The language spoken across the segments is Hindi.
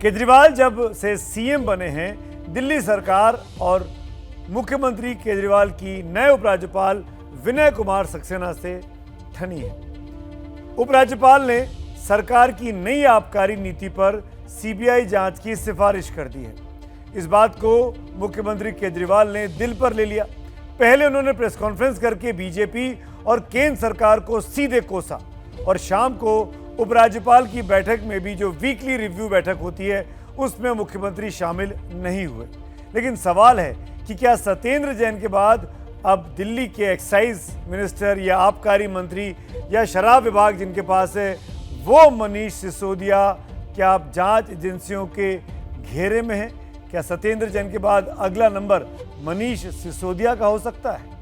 केजरीवाल जब से सीएम बने हैं, दिल्ली सरकार और मुख्यमंत्री केजरीवाल की नए उपराज्यपाल विनय कुमार सक्सेना से ठनी है। उपराज्यपाल ने सरकार की नई आबकारी नीति पर सीबीआई जांच की सिफारिश कर दी है। इस बात को मुख्यमंत्री केजरीवाल ने दिल पर ले लिया। पहले उन्होंने प्रेस कॉन्फ्रेंस करके बीजेपी और केंद्र सरकार को सीधे कोसा और शाम को उपराज्यपाल की बैठक में भी, जो वीकली रिव्यू बैठक होती है, उसमें मुख्यमंत्री शामिल नहीं हुए। लेकिन सवाल है कि क्या सत्येंद्र जैन के बाद अब दिल्ली के एक्साइज मिनिस्टर या आबकारी मंत्री या शराब विभाग जिनके पास है, वो मनीष सिसोदिया क्या अब जांच एजेंसियों के घेरे में है? क्या सत्येंद्र जैन के बाद अगला नंबर मनीष सिसोदिया का हो सकता है?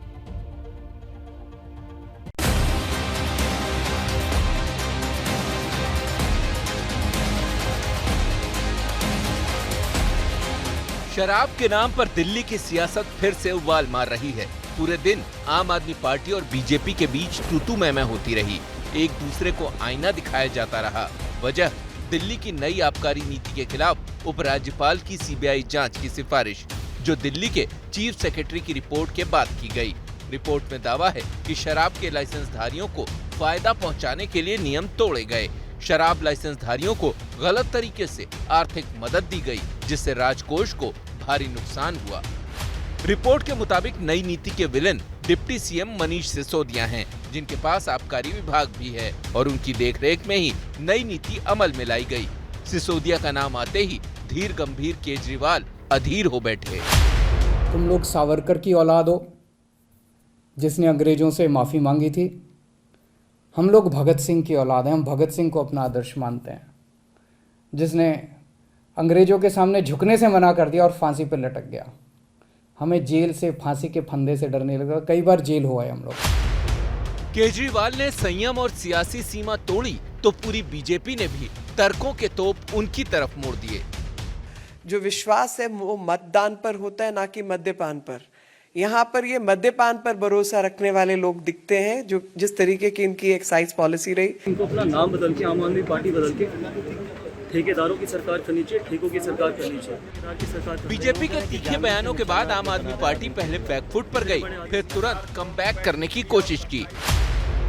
शराब के नाम पर दिल्ली की सियासत फिर से उबाल मार रही है। पूरे दिन आम आदमी पार्टी और बीजेपी के बीच तू-तू मैं-मैं होती रही। एक दूसरे को आईना दिखाया जाता रहा। वजह दिल्ली की नई आबकारी नीति के खिलाफ उपराज्यपाल की सीबीआई जांच की सिफारिश, जो दिल्ली के चीफ सेक्रेटरी की रिपोर्ट के बाद की गई। रिपोर्ट में दावा है कि शराब के लाइसेंसधारियों को फायदा पहुंचाने के लिए नियम तोड़े गए। शराब लाइसेंसधारियों को गलत तरीके से आर्थिक मदद दी गई, जिससे राजकोष को भारी नुकसान हुआ। रिपोर्ट के मुताबिक नई नीति के villain deputy CM Manish Sisodia हैं, जिनके पास आबकारी विभाग भी है और उनकी देखरेख में ही नई नीति अमल में लाई गई। सिसोदिया का नाम आते ही धीर गंभीर केजरीवाल अधीर हो बैठे। तुम लोग सावरकर की औलाद हो, जिसने अंग्रेजों से माफी मांगी थी। हम लोग भगत सिंह की औलाद हैं। हम भगत सिंह को अपना आदर्श मानते हैं, जिसने अंग्रेजों के सामने झुकने से मना कर दिया और फांसी पर लटक गया। हमें जेल से, फांसी के फंदे से डरने लगा। कई बार जेल हुआ है हम लोग। केजरीवाल ने संयम और सियासी सीमा तोड़ी तो पूरी बीजेपी ने भी तर्कों के तोप उनकी तरफ मोड़ दिए। जो विश्वास है वो मतदान पर होता है, ना कि मद्यपान पर। यहाँ पर ये मद्यपान पर भरोसा रखने वाले लोग दिखते हैं, जो जिस तरीके की इनकी एक्साइज पॉलिसी रही। इनको अपना नाम बदल के, आम आदमी पार्टी बदल के ठेकेदारों की सरकार करनी चाहिए, ठेकों की सरकार करनी चाहिए। बीजेपी के तीखे बयानों के बाद आम आदमी पार्टी पहले बैकफुट पर गई, फिर तुरंत कमबैक करने की कोशिश की।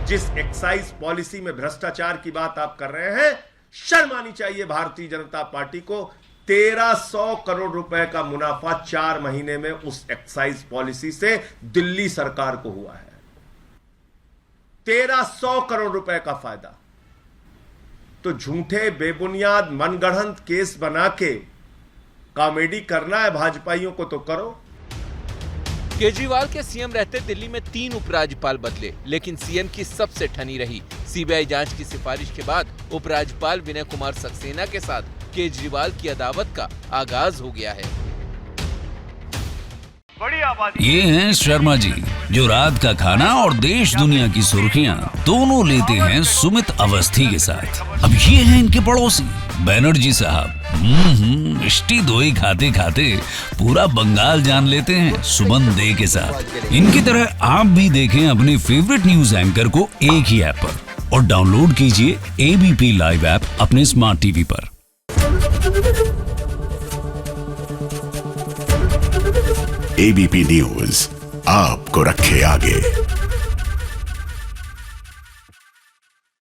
जिस एक्साइज पॉलिसी में भ्रष्टाचार की बात आप कर रहे हैं, शर्म आनी चाहिए भारतीय जनता पार्टी को। 1300 करोड़ रुपए का मुनाफा 4 महीने में उस एक्साइज पॉलिसी से दिल्ली सरकार को हुआ है। 1300 करोड़ रुपए का फायदा। तो झूठे बेबुनियाद मनगढ़ंत केस बना के कॉमेडी करना है भाजपाइयों को तो करो। केजरीवाल के सीएम रहते दिल्ली में 3 उपराज्यपाल बदले, लेकिन सीएम की सबसे ठनी रही। सीबीआई जांच की सिफारिश के बाद उपराज्यपाल विनय कुमार सक्सेना के साथ केजरीवाल की अदावत का आगाज हो गया है। ये हैं शर्मा जी, जो रात का खाना और देश दुनिया की सुर्खियां दोनों लेते हैं सुमित अवस्थी के साथ। अब ये हैं इनके पड़ोसी बनर्जी साहब। मिष्टी दोई खाते खाते पूरा बंगाल जान लेते हैं सुमन दे के साथ। इनकी तरह आप भी देखें अपने फेवरेट न्यूज एंकर को एक ही ऐप पर और डाउनलोड कीजिए एबीपी लाइव ऐप अपने स्मार्ट टीवी पर। एबीपी न्यूज आपको रखे आगे।